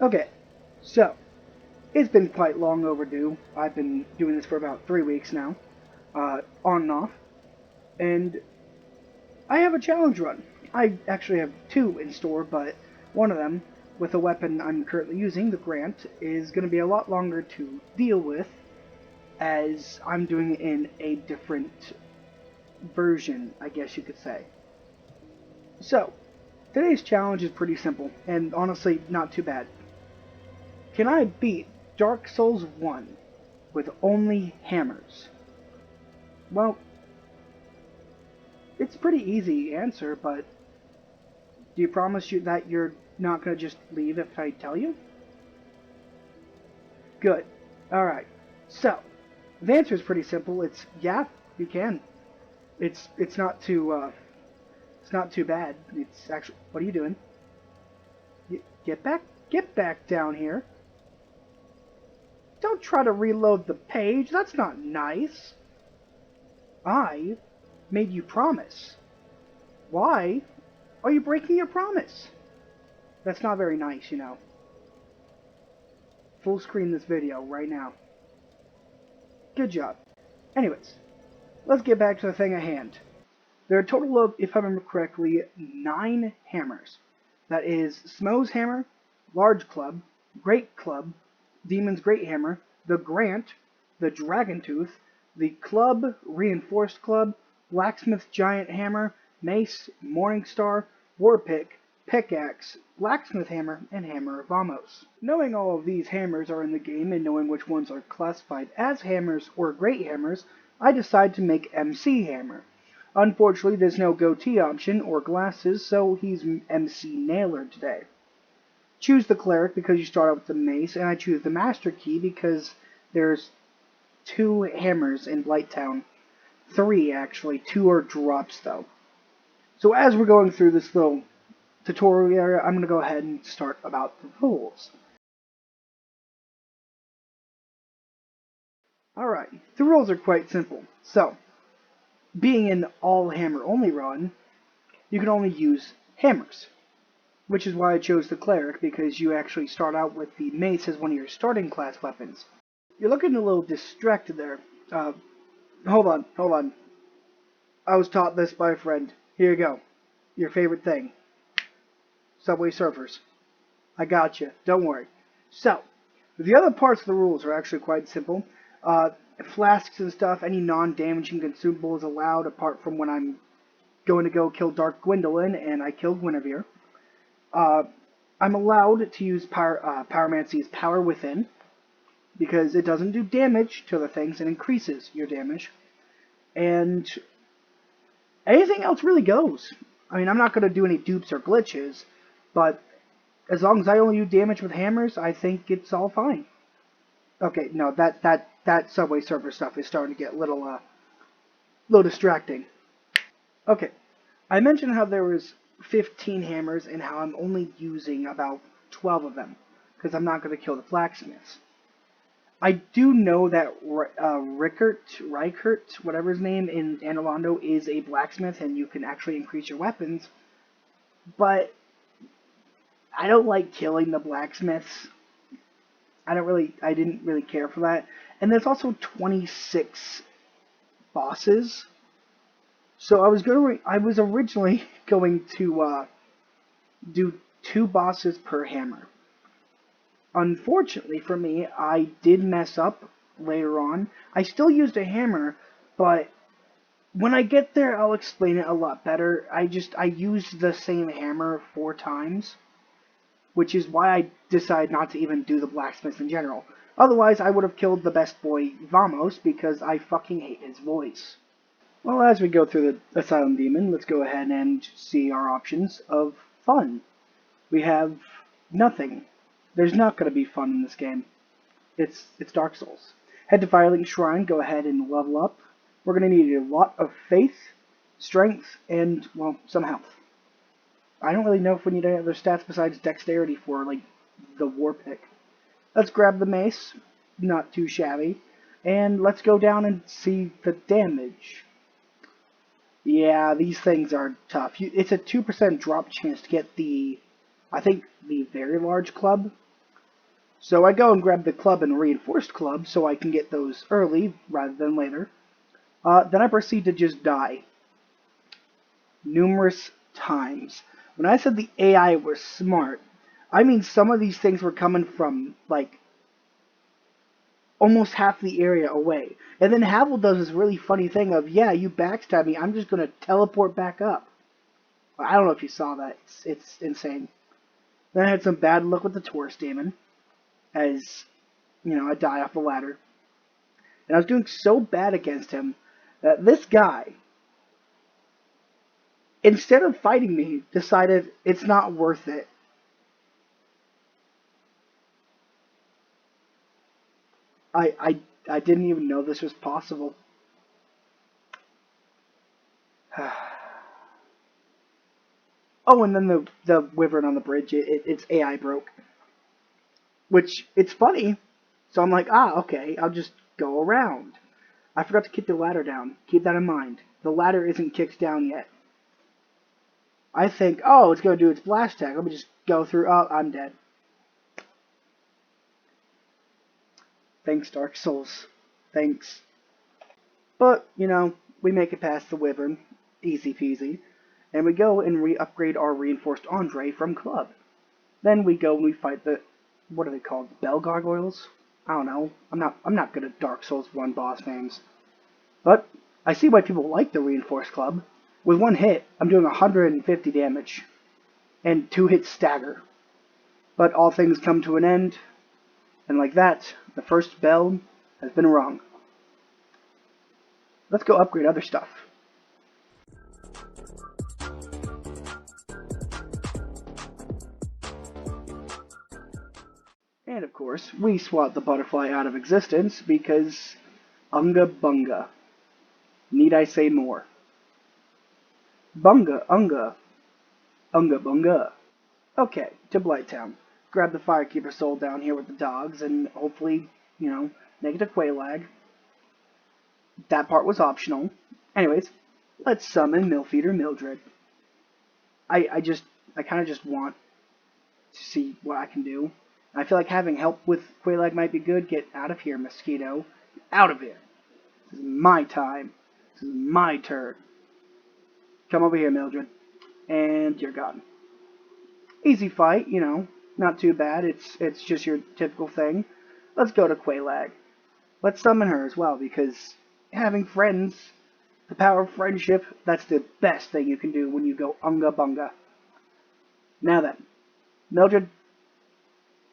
Okay, so it's been quite long overdue. I've been doing this for about 3 weeks now, on and off, and I have a challenge run. I actually have two in store, but one of them, with the weapon I'm currently using, the Grant, is going to be a lot longer to deal with, as I'm doing it in a different version, I guess you could say. So, today's challenge is pretty simple, and honestly, not too bad. Can I beat Dark Souls 1 with only hammers? Well, it's a pretty easy answer, but do you promise you that you're not going to just leave if I tell you? Good. Alright. So, the answer is pretty simple. It's yeah, you can. It's not too it's not too bad. It's actually, what are you doing? Get back down here. Don't try to reload the page. That's not nice. I made you promise. Why are you breaking your promise? That's not very nice, you know. Full screen this video right now. Good job. Anyways, let's get back to the thing at hand. There are a total of, if I remember correctly, 9 hammers. That is Smough's hammer, large club, great club, demon's great hammer, the Grant, the dragon tooth, the club, reinforced club, blacksmith's giant hammer, mace, morning star, war pick, pickaxe, blacksmith hammer, and hammer of Vamos. Knowing all of these hammers are in the game and knowing which ones are classified as hammers or great hammers, I decide to make MC hammer. Unfortunately, there's no goatee option or glasses, so he's MC Nailer today. Choose the cleric because you start out with the mace, and I choose the master key because there's 2 hammers in Blighttown. 3 actually, 2 are drops though. So as we're going through this little tutorial area, I'm going to go ahead and start about the rules. Alright, the rules are quite simple. So, being an all hammer only run, you can only use hammers. Which is why I chose the cleric, because you actually start out with the mace as one of your starting class weapons. You're looking a little distracted there. Hold on. I was taught this by a friend. Here you go. Your favorite thing. Subway Surfers. I got you. Don't worry. So, the other parts of the rules are actually quite simple. Flasks and stuff, any non-damaging consumable is allowed, apart from when I'm going to go kill Dark Gwendolyn, and I kill Guinevere. I'm allowed to use Pyromancy's Power Within, because it doesn't do damage to the things, it increases your damage. And anything else really goes. I mean, I'm not going to do any dupes or glitches, but as long as I only do damage with hammers, I think it's all fine. Okay, no, that Subway Surfer stuff is starting to get a little distracting. Okay, I mentioned how there was 15 hammers and how I'm only using about 12 of them, because I'm not going to kill the blacksmiths. I do know that Reichert, whatever his name, in Anor Londo is a blacksmith, and you can actually increase your weapons, but I don't like killing the blacksmiths. I didn't really care for that. And there's also 26 bosses. So I was originally going to do 2 bosses per hammer. Unfortunately for me, I did mess up later on. I still used a hammer, but when I get there, I'll explain it a lot better. I used the same hammer 4 times, which is why I decided not to even do the blacksmith in general. Otherwise, I would have killed the best boy, Vamos, because I fucking hate his voice. Well, as we go through the Asylum Demon, let's go ahead and see our options of fun. We have nothing. There's not going to be fun in this game. It's Dark Souls. Head to Firelink Shrine, go ahead and level up. We're going to need a lot of faith, strength, and, well, some health. I don't really know if we need any other stats besides dexterity for, like, the war pick. Let's grab the mace. Not too shabby. And let's go down and see the damage. Yeah, these things are tough. It's a 2% drop chance to get I think, the very large club. So I go and grab the club and reinforced club so I can get those early rather than later. Then I proceed to just die. Numerous times. When I said the AI was smart, I mean some of these things were coming from, like, almost half the area away. And then Havel does this really funny thing of, yeah, you backstab me, I'm just going to teleport back up. I don't know if you saw that. It's insane. Then I had some bad luck with the Taurus Demon, as, I die off the ladder. And I was doing so bad against him that this guy, instead of fighting me, decided it's not worth it. I didn't even know this was possible. Oh, and then the wyvern on the bridge, its AI broke. Which, it's funny. So I'm like, okay, I'll just go around. I forgot to kick the ladder down. Keep that in mind. The ladder isn't kicked down yet. I think, oh, it's going to do its blast attack. Let me just go through. Oh, I'm dead. Thanks, Dark Souls. Thanks. But, we make it past the wyvern. Easy peasy. And we go and re-upgrade our reinforced Andre from club. Then we go and we fight the, what are they called? Bell Gargoyles? I don't know. I'm not good at Dark Souls 1 boss names. But I see why people like the reinforced club. With one hit, I'm doing 150 damage. And 2 hits stagger. But all things come to an end. And like that, the first bell has been rung. Let's go upgrade other stuff. And of course, we swat the butterfly out of existence because Unga Bunga. Need I say more? Bunga Unga. Unga Bunga. Okay, to Blighttown. Grab the Firekeeper soul down here with the dogs and hopefully, make it a Quelaag. That part was optional. Anyways, let's summon Milfeeder Mildred. I kind of just want to see what I can do. I feel like having help with Quelaag might be good. Get out of here, Mosquito. Out of here. This is my time. This is my turn. Come over here, Mildred. And you're gone. Easy fight, not too bad. It's just your typical thing. Let's go to Quelaag. Let's summon her as well, because having friends, the power of friendship, that's the best thing you can do when you go Unga Bunga. Now then, Mildred,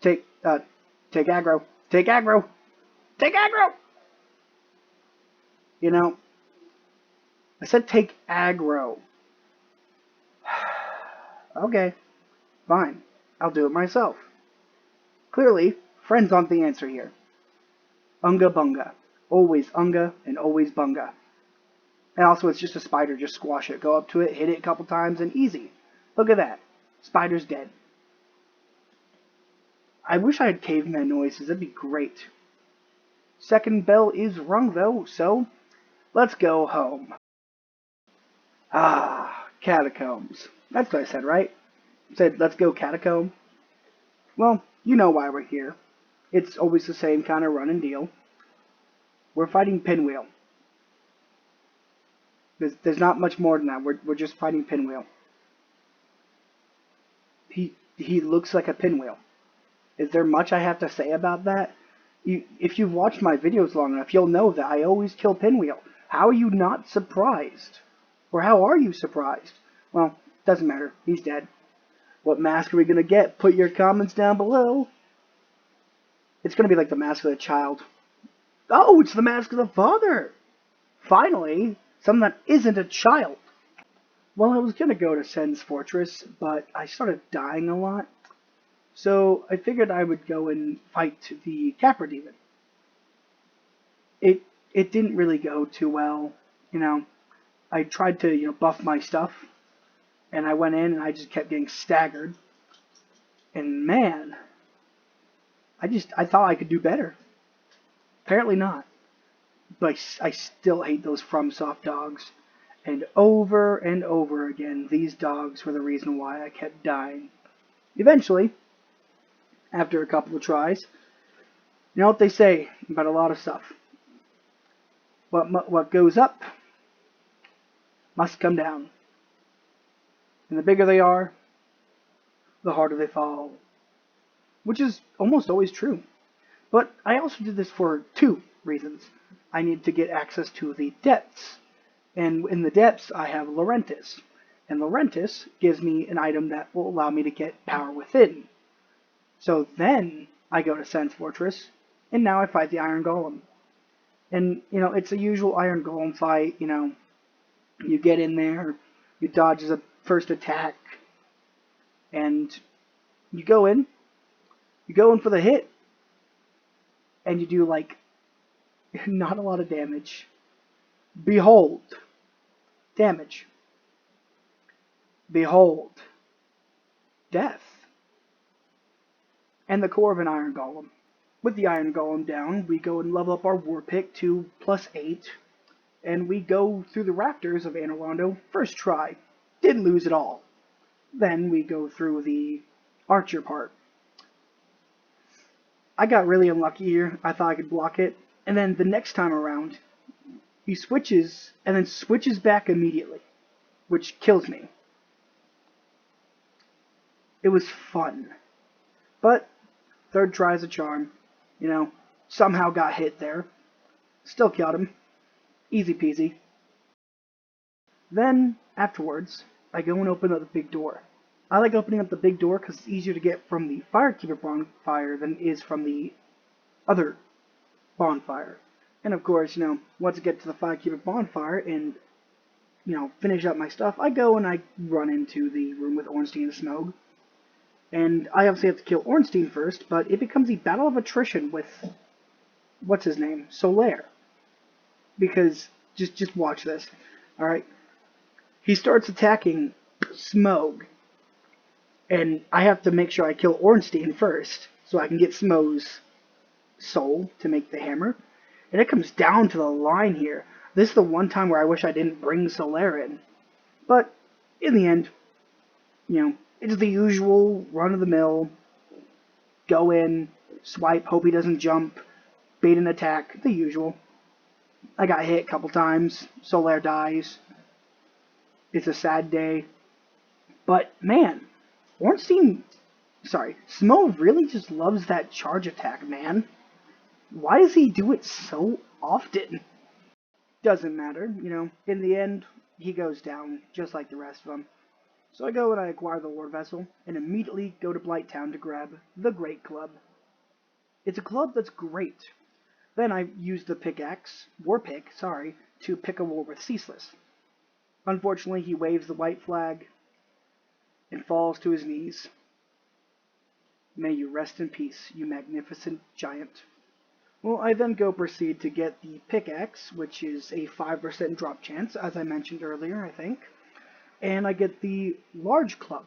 take aggro. Take aggro. Take aggro! I said take aggro. Okay, fine. I'll do it myself. Clearly, friends aren't the answer here. Unga Bunga. Always Unga and always Bunga. And also, it's just a spider. Just squash it. Go up to it, hit it a couple times, and easy. Look at that. Spider's dead. I wish I had caveman noises. That'd be great. Second bell is rung, though, so let's go home. Catacombs. That's what I said, right? I said, let's go catacomb. Well, you know why we're here. It's always the same kind of run and deal. We're fighting Pinwheel. There's not much more than that. We're just fighting Pinwheel. He looks like a pinwheel. Is there much I have to say about that? If you've watched my videos long enough, you'll know that I always kill Pinwheel. How are you not surprised? Or how are you surprised? Well, doesn't matter. He's dead. What mask are we going to get? Put your comments down below. It's going to be like the mask of the child. Oh, it's the mask of the father! Finally, something that isn't a child. Well, I was going to go to Sen's Fortress, but I started dying a lot. So I figured I would go and fight the Capra Demon. It didn't really go too well. I tried to, buff my stuff. And I went in and I just kept getting staggered. And man, I thought I could do better. Apparently not. But I still hate those FromSoft dogs. And over again, these dogs were the reason why I kept dying. Eventually, after a couple of tries. You know what they say about a lot of stuff. What goes up must come down. And the bigger they are, the harder they fall. Which is almost always true. But I also did this for two reasons. I need to get access to the depths. And in the depths, I have Laurentis. And Laurentis gives me an item that will allow me to get power within. So then I go to Sense Fortress, and now I fight the Iron Golem. And, you know, it's a usual Iron Golem fight, you know. You get in there, you dodge the first attack, and you go in for the hit, and you do, like, not a lot of damage. Behold, damage. Behold, death. And the core of an Iron Golem. With the Iron Golem down, we go and level up our War Pick to +8, and we go through the rafters of Anor Londo first try. Didn't lose at all. Then we go through the Archer part. I got really unlucky here. I thought I could block it. And then the next time around, he switches, and then switches back immediately, which kills me. It was fun. But third try's a charm. You know, somehow got hit there. Still killed him. Easy peasy. Then, afterwards, I go and open up the big door. I like opening up the big door because it's easier to get from the Firekeeper bonfire than it is from the other bonfire. And of course, you know, once I get to the Firekeeper bonfire and, you know, finish up my stuff, I go and I run into the room with Ornstein and Smough. And I obviously have to kill Ornstein first, but it becomes a battle of attrition with, what's his name, Solaire. Because, just watch this, alright? He starts attacking Smough, and I have to make sure I kill Ornstein first, so I can get Smough's soul to make the hammer. And it comes down to the line here. This is the one time where I wish I didn't bring Solaire in. But, in the end, you know, it's the usual run-of-the-mill, go in, swipe, hope he doesn't jump, bait an attack, the usual. I got hit a couple times, Solaire dies. It's a sad day. But, man, Smough really just loves that charge attack, man. Why does he do it so often? Doesn't matter, you know, in the end, he goes down, just like the rest of them. So I go and I acquire the Lord Vessel, and immediately go to Blighttown to grab the Great Club. It's a club that's great. Then I use the War Pick, to pick a war with Ceaseless. Unfortunately, he waves the white flag and falls to his knees. May you rest in peace, you magnificent giant. Well, I then proceed to get the pickaxe, which is a 5% drop chance, as I mentioned earlier, I think. And I get the large club.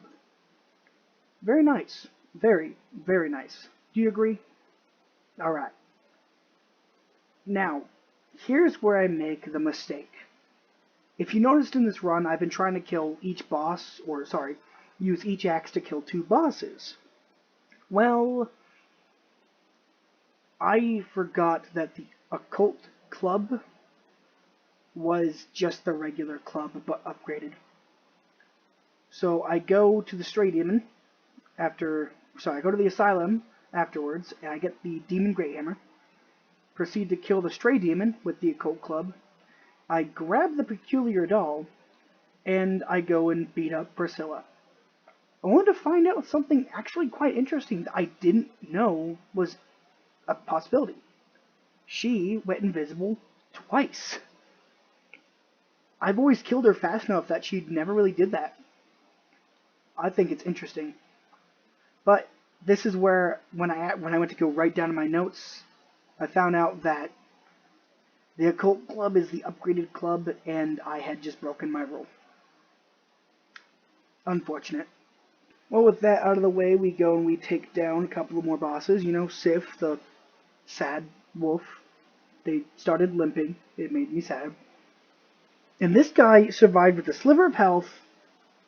Very nice. Very, very nice. Do you agree? Alright. Now, here's where I make the mistake. If you noticed in this run, I've been trying to kill each boss, use each axe to kill 2 bosses. Well, I forgot that the Occult Club was just the regular club, but upgraded. So I go to the Stray Demon I go to the Asylum afterwards, and I get the Demon Great Hammer. Proceed to kill the Stray Demon with the Occult Club. I grab the Peculiar Doll, and I go and beat up Priscilla. I wanted to find out something actually quite interesting that I didn't know was a possibility. She went invisible twice. I've always killed her fast enough that she never really did that. I think it's interesting. But this is where, when I went to go write down in my notes, I found out that the Occult Club is the upgraded club, and I had just broken my rule. Unfortunate. Well, with that out of the way, we go and we take down a couple of more bosses. You know, Sif, the sad wolf. They started limping. It made me sad. And this guy survived with a sliver of health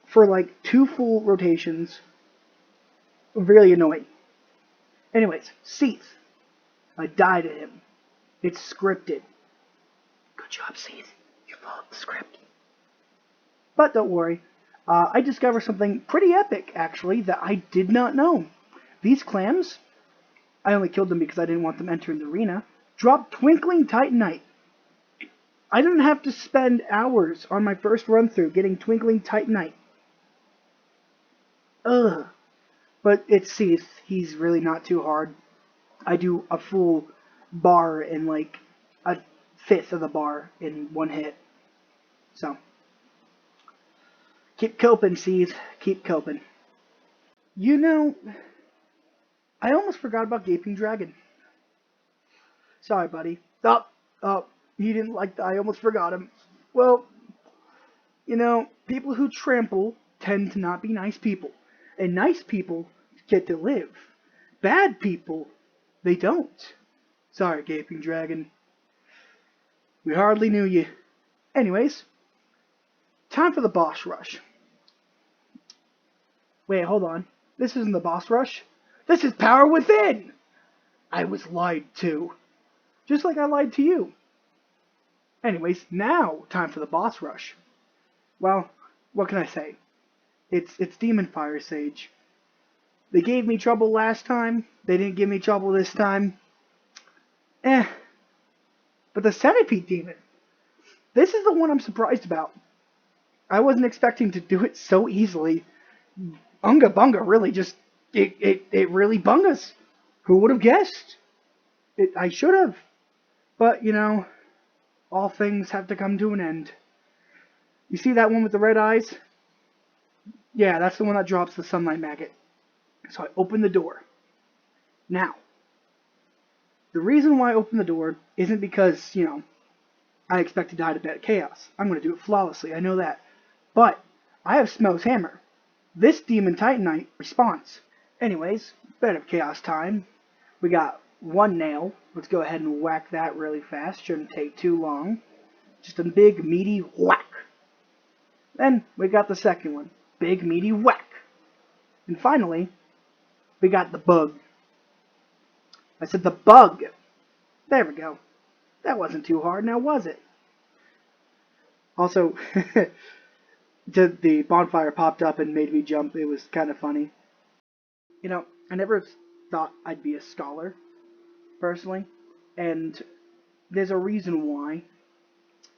for like 2 full rotations. Really annoying. Anyways, Seath. I die to him. It's scripted. Good job, Seath. You followed the script. But don't worry. I discovered something pretty epic, actually, that I did not know. These clams, I only killed them because I didn't want them entering the arena, drop Twinkling Titanite. I didn't have to spend hours on my first run through getting Twinkling Titanite. Ugh. But it's Seath. He's really not too hard. I do a full bar in like a fifth of the bar in one hit. So, keep coping, Seath. Keep coping. You know, I almost forgot about Gaping Dragon. Sorry, buddy. Oh, he didn't like that. I almost forgot him. Well, you know, people who trample tend to not be nice people. And nice people get to live. Bad people, they don't. Sorry, Gaping Dragon. We hardly knew you. Anyways, time for the boss rush. Wait, hold on. This isn't the boss rush. This is Power Within! I was lied to. Just like I lied to you. Anyways, now time for the boss rush. Well, what can I say? It's Demon Fire Sage. They gave me trouble last time. They didn't give me trouble this time. But the Centipede Demon. This is the one I'm surprised about. I wasn't expecting to do it so easily. Unga Bunga really just... It really bungas. Who would have guessed? I should have. But, you know, all things have to come to an end. You see that one with the red eyes? Yeah, that's the one that drops the Sunlight Maggot. So I open the door. Now, the reason why I open the door isn't because, you know, I expect to die to Bed of Chaos. I'm going to do it flawlessly, I know that. But, I have Smough's hammer. This Demon Titanite responds. Anyways, Bed of Chaos time. We got one nail. Let's go ahead and whack that really fast. Shouldn't take too long. Just a big, meaty whack. Then, we got the second one. Big, meaty whack. And finally, we got the bug. I said the bug. There we go. That wasn't too hard, now was it? Also, the bonfire popped up and made me jump. It was kind of funny. You know, I never thought I'd be a scholar, personally. And there's a reason why.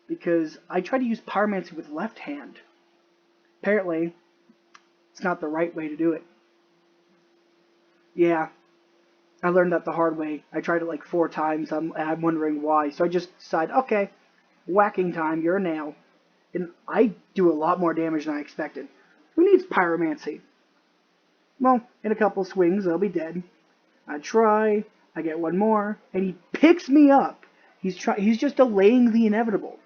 Because I try to use pyromancy with left hand. Apparently, it's not the right way to do it. Yeah, I learned that the hard way. I tried it like 4 times, and I'm wondering why. So I just decided, okay, whacking time, you're a nail. And I do a lot more damage than I expected. Who needs pyromancy? Well, in a couple swings, they'll be dead. I try, I get one more, and he picks me up. He's just delaying the inevitable.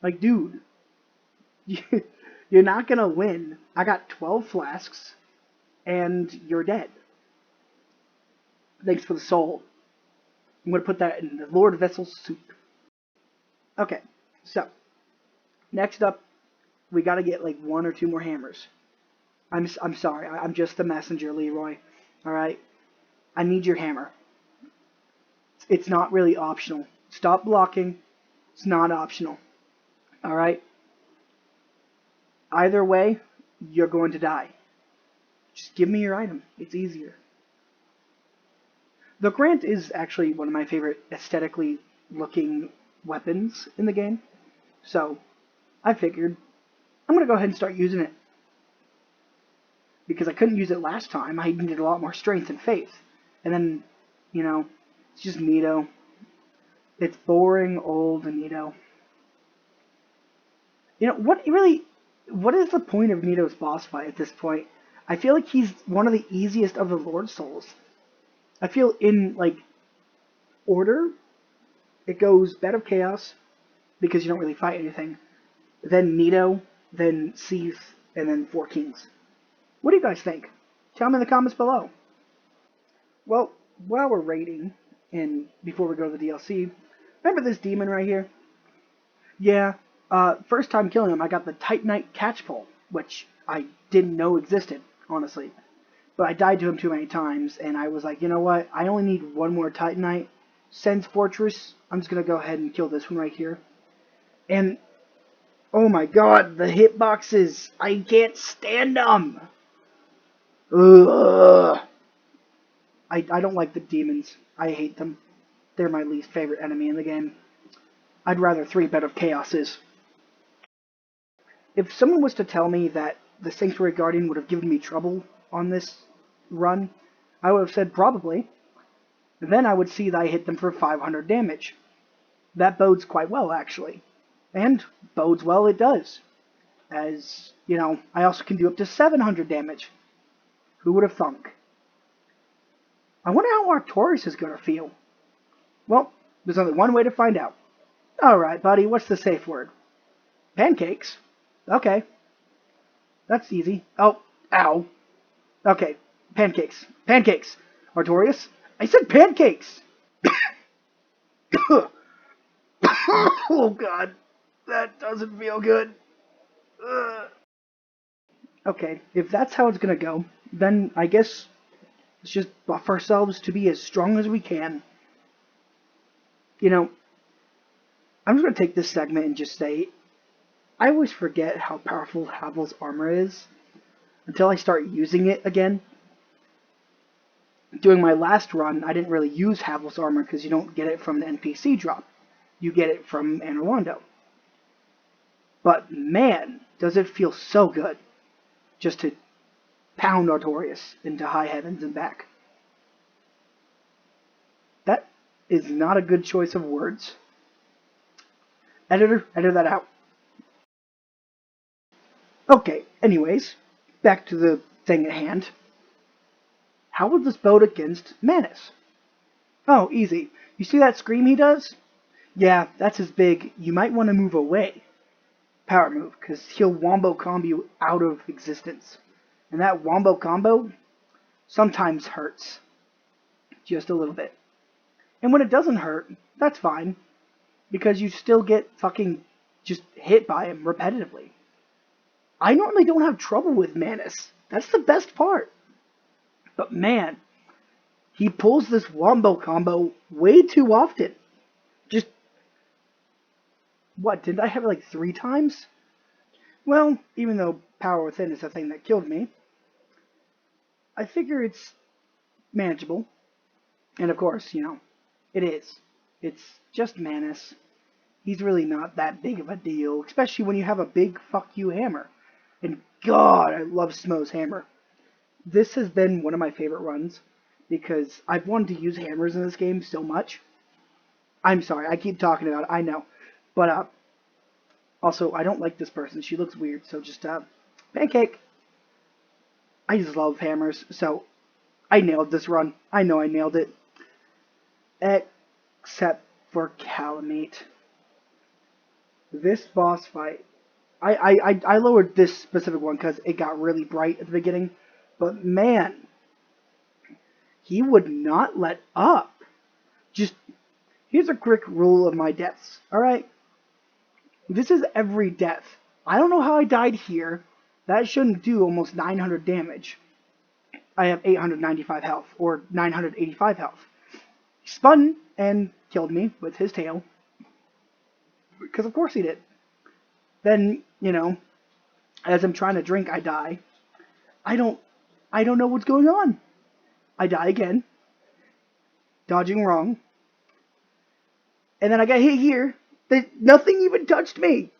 Like, dude, you're not gonna win. I got 12 flasks, and you're dead. Thanks for the soul. I'm gonna put that in the Lord Vessel's soup. Okay, so next up, we gotta get like 1 or 2 more hammers. I'm sorry, I'm just the messenger, Leroy. All right, I need your hammer. It's not really optional. Stop blocking. It's not optional. All right. Either way, you're going to die. Just give me your item. It's easier. The Grant is actually one of my favorite aesthetically looking weapons in the game. So, I figured I'm going to go ahead and start using it. Because I couldn't use it last time. I needed a lot more strength and faith. And then, you know, it's just Nito. It's boring, old Nito. You know, what is the point of Nito's boss fight at this point? I feel like he's one of the easiest of the Lord Souls. I feel in, like, order, it goes Bed of Chaos, because you don't really fight anything, then Nito, then Seath, and then 4 Kings. What do you guys think? Tell me in the comments below. Well, while we're raiding, and before we go to the DLC, remember this demon right here? Yeah, first time killing him, I got the Titanite Catchpole, which I didn't know existed, honestly. But I died to him too many times, and I was like, you know what? I only need one more Titanite. Sense Fortress. I'm just going to go ahead and kill this one right here. And, oh my god, the hitboxes. I can't stand them. Ugh. I don't like the demons. I hate them. They're my least favorite enemy in the game. I'd rather 3 Bed of Chaoses. If someone was to tell me that the Sanctuary Guardian would have given me trouble on this run, I would have said probably. Then I would see that I hit them for 500 damage. That bodes quite well, actually. And bodes well it does. As, you know, I also can do up to 700 damage. Who would have thunk? I wonder how Artorias is going to feel. Well, there's only one way to find out. Alright, buddy, what's the safe word? Pancakes? Okay. That's easy. Oh, ow. Okay, pancakes. Pancakes! Artorias? I said pancakes! Oh god, that doesn't feel good. Okay, if that's how it's gonna go, then I guess let's just buff ourselves to be as strong as we can. You know, I'm just gonna take this segment and just say, I always forget how powerful Havel's armor is until I start using it again. During my last run, I didn't really use Havel's armor because you don't get it from the NPC drop. You get it from Anor Londo. But man, does it feel so good just to pound Artorias into high heavens and back. That is not a good choice of words. Editor, edit that out. Okay, anyways, back to the thing at hand. How would this bode against Manus? Oh, easy. You see that scream he does? Yeah, that's his big, you might want to move away power move, because he'll wombo combo you out of existence. And that wombo combo sometimes hurts. Just a little bit. And when it doesn't hurt, that's fine. Because you still get fucking just hit by him repetitively. I normally don't have trouble with Manus. That's the best part. But man, he pulls this wombo combo way too often. Just, what, didn't I have it like 3 times? Well, even though Power Within is the thing that killed me, I figure it's manageable. And of course, you know, it is. It's just Manus. He's really not that big of a deal, especially when you have a big fuck you hammer. And god, I love Smough's hammer. This has been one of my favorite runs, because I've wanted to use hammers in this game so much. I'm sorry, I keep talking about it, I know. But, also, I don't like this person. She looks weird, so just, pancake. I just love hammers, so I nailed this run. I know I nailed it. Except for Kalameet. This boss fight, I lowered this specific one because it got really bright at the beginning, but man, he would not let up. Just, here's a quick rule of my deaths, alright? This is every death. I don't know how I died here. That shouldn't do almost 900 damage. I have 895 health, or 985 health. He spun and killed me with his tail. Because of course he did. Then, you know, as I'm trying to drink, I die. I don't know what's going on. I die again. Dodging wrong. And then I got hit here. Nothing even touched me.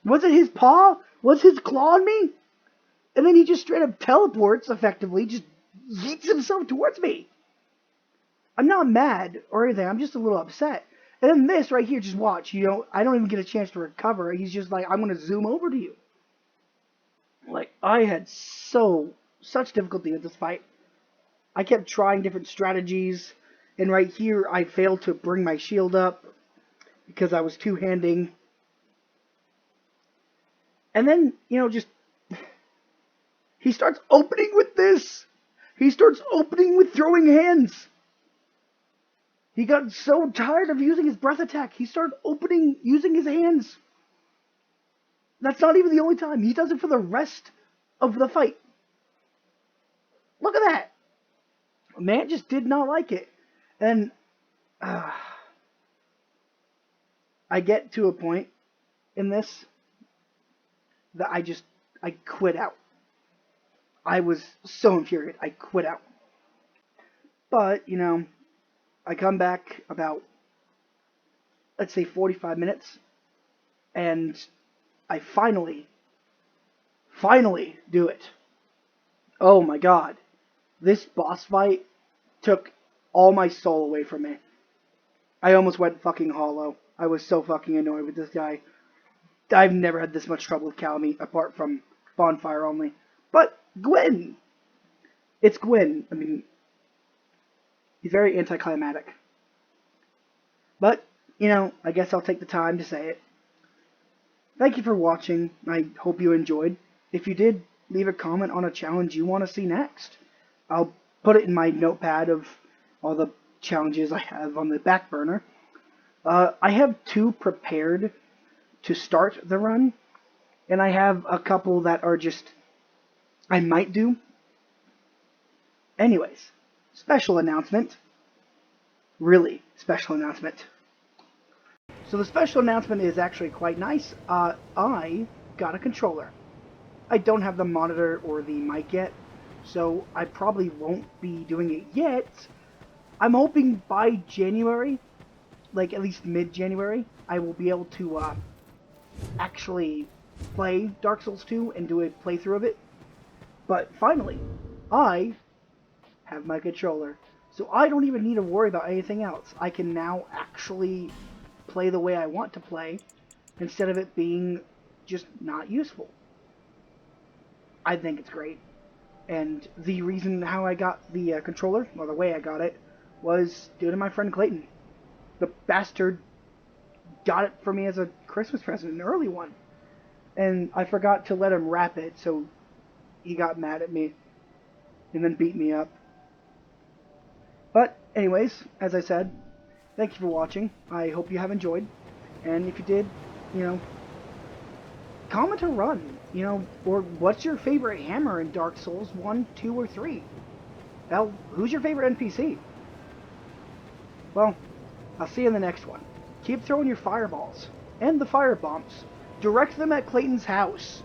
Was it his paw? Was his claw on me? And then he just straight up teleports, effectively, just yeets himself towards me. I'm not mad or anything, I'm just a little upset. And then this right here, just watch, you know, I don't even get a chance to recover. He's just like, I'm going to zoom over to you. Like, I had such difficulty with this fight. I kept trying different strategies, and right here, I failed to bring my shield up because I was two-handing. And then, you know, just, he starts opening with this. He starts opening with throwing hands. He got so tired of using his breath attack, he started opening using his hands. That's not even the only time. He does it for the rest of the fight. look at that. Man just did not like it. And I get to a point in this that I quit out. I was so infuriated. I quit out. But, I come back about, let's say, 45 minutes, and I finally do it. Oh my god. This boss fight took all my soul away from me. I almost went fucking hollow. I was so fucking annoyed with this guy. I've never had this much trouble with Kalameet, apart from Bonfire only. But, Gwyn! It's Gwyn. I mean, he's very anticlimactic. But, I guess I'll take the time to say it. Thank you for watching. I hope you enjoyed. If you did, leave a comment on a challenge you want to see next. I'll put it in my notepad of all the challenges I have on the back burner. I have 2 prepared to start the run, and I have a couple that are just I might do. Anyways, special announcement. Really special announcement. So the special announcement is actually quite nice. I got a controller. I don't have the monitor or the mic yet, so I probably won't be doing it yet. I'm hoping by January, like at least mid-January, I will be able to actually play Dark Souls 2 and do a playthrough of it. But finally, I have my controller, so I don't even need to worry about anything else. I can now actually play the way I want to play, instead of it being just not useful. I think it's great. And the reason how I got the controller, or the way I got it, was due to my friend Clayton. The bastard got it for me as a Christmas present, an early one. And I forgot to let him wrap it, so he got mad at me and then beat me up. But anyways, as I said, thank you for watching. I hope you have enjoyed. And if you did, comment a run, or what's your favorite hammer in Dark Souls 1, 2, or 3? Hell, who's your favorite NPC? Well, I'll see you in the next one. Keep throwing your fireballs, and the fire bombs. Direct them at Clayton's house.